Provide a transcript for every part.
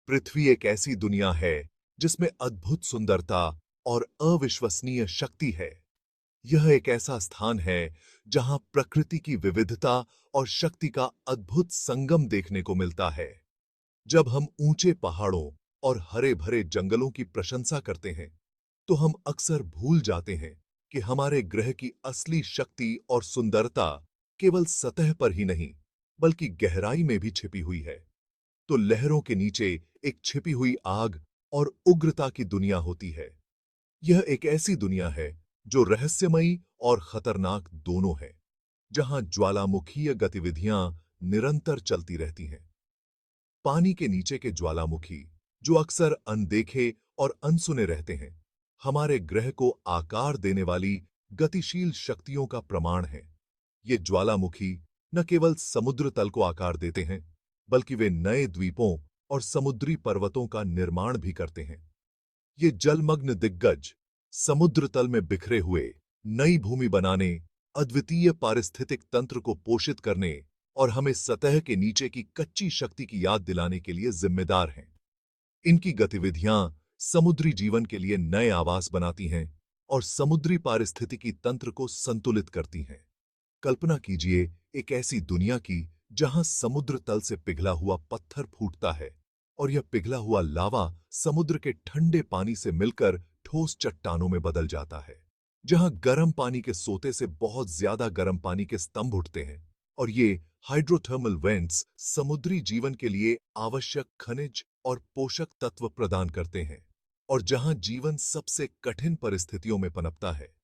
पृथ्वी एक ऐसी दुनिया है जिसमें अद्भुत सुंदरता और अविश्वसनीय शक्ति है। यह एक ऐसा स्थान है जहां प्रकृति की विविधता और शक्ति का अद्भुत संगम देखने को मिलता है। जब हम ऊंचे पहाड़ों और हरे भरे जंगलों की प्रशंसा करते हैं, तो हम अक्सर भूल जाते हैं कि हमारे ग्रह की असली शक्ति और सुंदरता केवल सतह पर ही नहीं, बल्कि गहराई में भी छिपी हुई है। तो लहरों के नीचे एक छिपी हुई आग और उग्रता की दुनिया होती है। यह एक ऐसी दुनिया है जो रहस्यमयी और खतरनाक दोनों है, जहां ज्वालामुखीय गतिविधियां निरंतर चलती रहती हैं। पानी के नीचे के ज्वालामुखी, जो अक्सर अनदेखे और अनसुने रहते हैं, हमारे ग्रह को आकार देने वाली गतिशील शक्तियों का प्रमाण है। ये ज्वालामुखी न केवल समुद्र तल को आकार देते हैं, बल्कि वे नए द्वीपों और समुद्री पर्वतों का निर्माण भी करते हैं। ये जलमग्न दिग्गज समुद्र तल में बिखरे हुए नई भूमि बनाने, अद्वितीय पारिस्थितिक तंत्र को पोषित करने और हमें सतह के नीचे की कच्ची शक्ति की याद दिलाने के लिए जिम्मेदार हैं। इनकी गतिविधियां समुद्री जीवन के लिए नए आवास बनाती हैं और समुद्री पारिस्थितिकी तंत्र को संतुलित करती हैं। कल्पना कीजिए एक ऐसी दुनिया की जहां समुद्र तल से पिघला हुआ पत्थर फूटता है और यह पिघला हुआ लावा समुद्र के ठंडे पानी से मिलकर ठोस चट्टानों में बदल जाता है। जहां गर्म पानी के सोते से बहुत ज्यादा गर्म पानी के स्तंभ उठते हैं और ये हाइड्रोथर्मल वेंट्स समुद्री जीवन के लिए आवश्यक खनिज और पोषक तत्व प्रदान करते हैं। और जहां जीवन सबसे कठिन परिस्थितियों में पनपता है,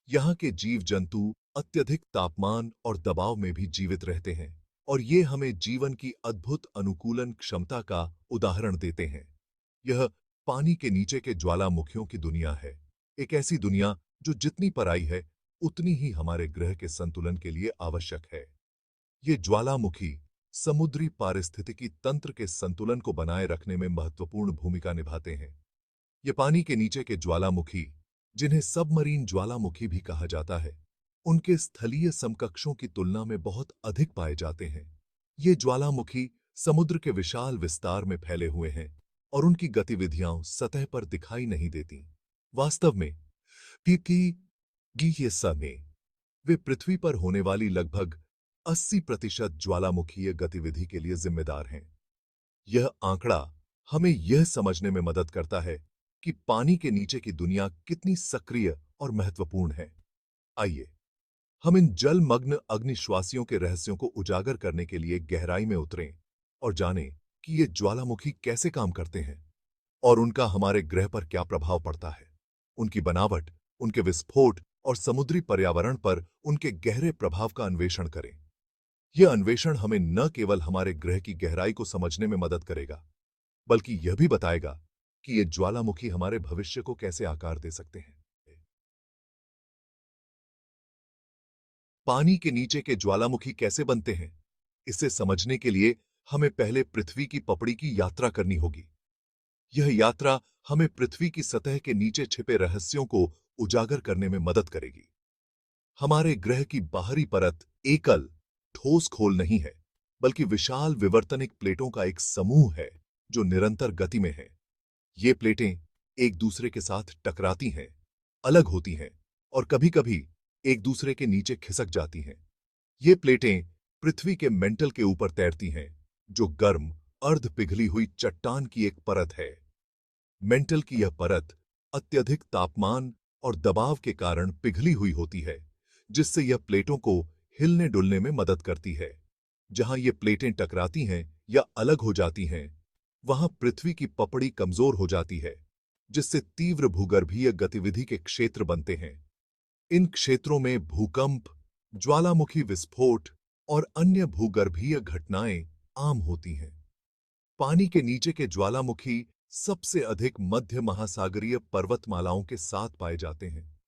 यहाँ के जीव जंतु अत्यधिक तापमान और दबाव में भी जीवित रहते हैं और ये हमें जीवन की अद्भुत अनुकूलन क्षमता का उदाहरण देते हैं। यह पानी के नीचे के ज्वालामुखियों की दुनिया है, एक ऐसी दुनिया जो जितनी पराई है, उतनी ही हमारे ग्रह के संतुलन के लिए आवश्यक है। ये ज्वालामुखी समुद्री पारिस्थितिकी तंत्र के संतुलन को बनाए रखने में महत्वपूर्ण भूमिका निभाते हैं। ये पानी के नीचे के ज्वालामुखी, जिन्हें सबमरीन ज्वालामुखी भी कहा जाता है, उनके स्थलीय समकक्षों की तुलना में बहुत अधिक पाए जाते हैं। ये ज्वालामुखी समुद्र के विशाल विस्तार में फैले हुए हैं और उनकी गतिविधियां सतह पर दिखाई नहीं देती। वास्तव में पीपी में वे पृथ्वी पर होने वाली लगभग 80% ज्वालामुखीय गतिविधि के लिए जिम्मेदार हैं। यह आंकड़ा हमें यह समझने में मदद करता है कि पानी के नीचे की दुनिया कितनी सक्रिय और महत्वपूर्ण है। आइए हम इन जलमग्न अग्निश्वासियों के रहस्यों को उजागर करने के लिए गहराई में उतरें और जानें कि ये ज्वालामुखी कैसे काम करते हैं और उनका हमारे ग्रह पर क्या प्रभाव पड़ता है। उनकी बनावट, उनके विस्फोट और समुद्री पर्यावरण पर उनके गहरे प्रभाव का अन्वेषण करें। यह अन्वेषण हमें न केवल हमारे ग्रह की गहराई को समझने में मदद करेगा, बल्कि यह भी बताएगा कि ये ज्वालामुखी हमारे भविष्य को कैसे आकार दे सकते हैं। पानी के नीचे के ज्वालामुखी कैसे बनते हैं, इसे समझने के लिए हमें पहले पृथ्वी की पपड़ी की यात्रा करनी होगी। यह यात्रा हमें पृथ्वी की सतह के नीचे छिपे रहस्यों को उजागर करने में मदद करेगी। हमारे ग्रह की बाहरी परत एकल ठोस खोल नहीं है, बल्कि विशाल विवर्तनिक प्लेटों का एक समूह है जो निरंतर गति में है। ये प्लेटें एक दूसरे के साथ टकराती हैं, अलग होती हैं और कभी-कभी एक दूसरे के नीचे खिसक जाती हैं। ये प्लेटें पृथ्वी के मेंटल के ऊपर तैरती हैं, जो गर्म अर्ध पिघली हुई चट्टान की एक परत है। मेंटल की यह परत अत्यधिक तापमान और दबाव के कारण पिघली हुई होती है, जिससे यह प्लेटों को हिलने डुलने में मदद करती है। जहां ये प्लेटें टकराती हैं या अलग हो जाती हैं, वहां पृथ्वी की पपड़ी कमजोर हो जाती है, जिससे तीव्र भूगर्भीय गतिविधि के क्षेत्र बनते हैं। इन क्षेत्रों में भूकंप, ज्वालामुखी विस्फोट और अन्य भूगर्भीय घटनाएं आम होती हैं। पानी के नीचे के ज्वालामुखी सबसे अधिक मध्य महासागरीय पर्वतमालाओं के साथ पाए जाते हैं,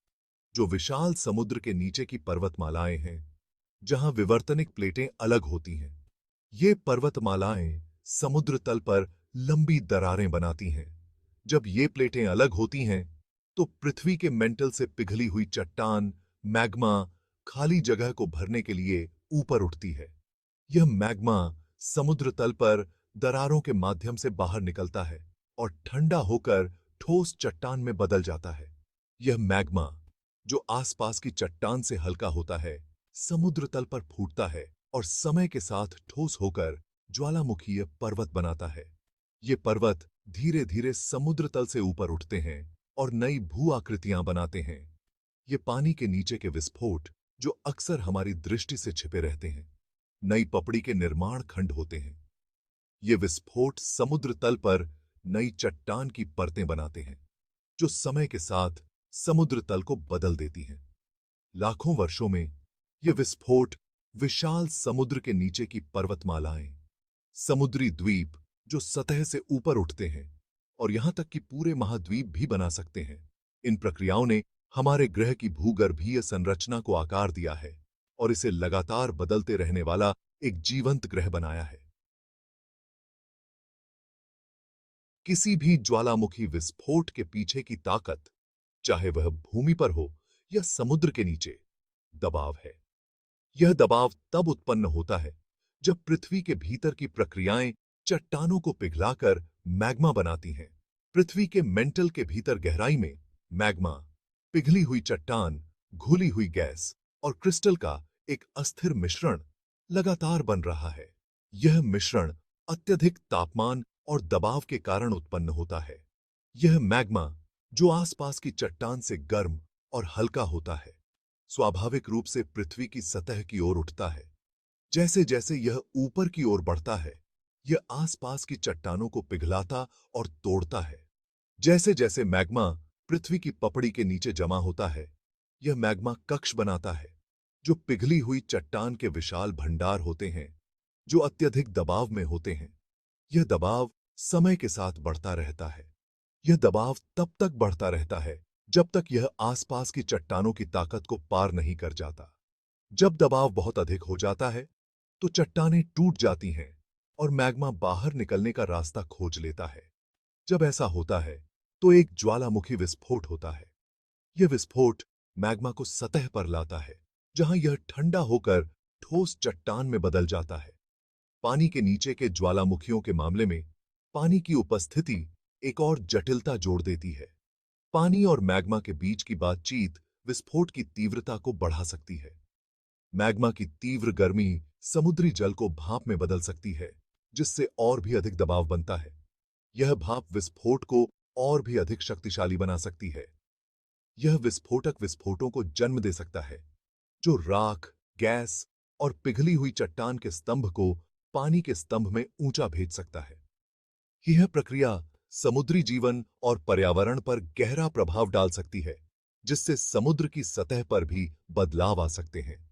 जो विशाल समुद्र के नीचे की पर्वतमालाएं हैं, जहां विवर्तनिक प्लेटें अलग होती हैं। ये पर्वतमालाएं समुद्र तल पर लंबी दरारें बनाती हैं। जब ये प्लेटें अलग होती हैं, तो पृथ्वी के मेंटल से पिघली हुई चट्टान, मैग्मा, खाली जगह को भरने के लिए ऊपर उठती है। यह मैग्मा समुद्र तल पर दरारों के माध्यम से बाहर निकलता है और ठंडा होकर ठोस चट्टान में बदल जाता है। यह मैग्मा, जो आसपास की चट्टान से हल्का होता है, समुद्र तल पर फूटता है और समय के साथ ठोस होकर ज्वालामुखीय पर्वत बनाता है। ये पर्वत धीरे धीरे समुद्र तल से ऊपर उठते हैं और नई भू आकृतियां बनाते हैं। ये पानी के नीचे के विस्फोट, जो अक्सर हमारी दृष्टि से छिपे रहते हैं, नई पपड़ी के निर्माण खंड होते हैं। ये विस्फोट समुद्र तल पर नई चट्टान की परतें बनाते हैं, जो समय के साथ समुद्र तल को बदल देती हैं। लाखों वर्षों में ये विस्फोट विशाल समुद्र के नीचे की पर्वतमालाएं, समुद्री द्वीप जो सतह से ऊपर उठते हैं और यहां तक कि पूरे महाद्वीप भी बना सकते हैं। इन प्रक्रियाओं ने हमारे ग्रह की भूगर्भीय संरचना को आकार दिया है और इसे लगातार बदलते रहने वाला एक जीवंत ग्रह बनाया है। किसी भी ज्वालामुखी विस्फोट के पीछे की ताकत, चाहे वह भूमि पर हो या समुद्र के नीचे, दबाव है। यह दबाव तब उत्पन्न होता है जब पृथ्वी के भीतर की प्रक्रियाएं चट्टानों को पिघलाकर मैग्मा बनाती हैं। पृथ्वी के मेंटल के भीतर गहराई में मैग्मा, पिघली हुई चट्टान, घुली हुई गैस और क्रिस्टल का एक अस्थिर मिश्रण लगातार बन रहा है। यह मिश्रण अत्यधिक तापमान और दबाव के कारण उत्पन्न होता है। यह मैग्मा, जो आसपास की चट्टान से गर्म और हल्का होता है, स्वाभाविक रूप से पृथ्वी की सतह की ओर उठता है। जैसे जैसे यह ऊपर की ओर बढ़ता है, यह आसपास की चट्टानों को पिघलाता और तोड़ता है। जैसे जैसे मैग्मा पृथ्वी की पपड़ी के नीचे जमा होता है, यह मैग्मा कक्ष बनाता है, जो पिघली हुई चट्टान के विशाल भंडार होते हैं, जो अत्यधिक दबाव में होते हैं। यह दबाव समय के साथ बढ़ता रहता है। यह दबाव तब तक बढ़ता रहता है जब तक यह आसपास की चट्टानों की ताकत को पार नहीं कर जाता। जब दबाव बहुत अधिक हो जाता है, तो चट्टानें टूट जाती हैं और मैग्मा बाहर निकलने का रास्ता खोज लेता है। जब ऐसा होता है, तो एक ज्वालामुखी विस्फोट होता है। यह विस्फोट मैग्मा को सतह पर लाता है, जहां यह ठंडा होकर ठोस चट्टान में बदल जाता है। पानी के नीचे के ज्वालामुखियों के मामले में पानी की उपस्थिति एक और जटिलता जोड़ देती है। पानी और मैग्मा के बीच की बातचीत विस्फोट की तीव्रता को बढ़ा सकती है। मैग्मा की तीव्र गर्मी समुद्री जल को भाप में बदल सकती है, जिससे और भी अधिक दबाव बनता है। यह भाप विस्फोट को और भी अधिक शक्तिशाली बना सकती है। यह विस्फोटक विस्फोटों को जन्म दे सकता है, जो राख, गैस और पिघली हुई चट्टान के स्तंभ को पानी के स्तंभ में ऊंचा भेज सकता है। यह प्रक्रिया समुद्री जीवन और पर्यावरण पर गहरा प्रभाव डाल सकती है, जिससे समुद्र की सतह पर भी बदलाव आ सकते हैं।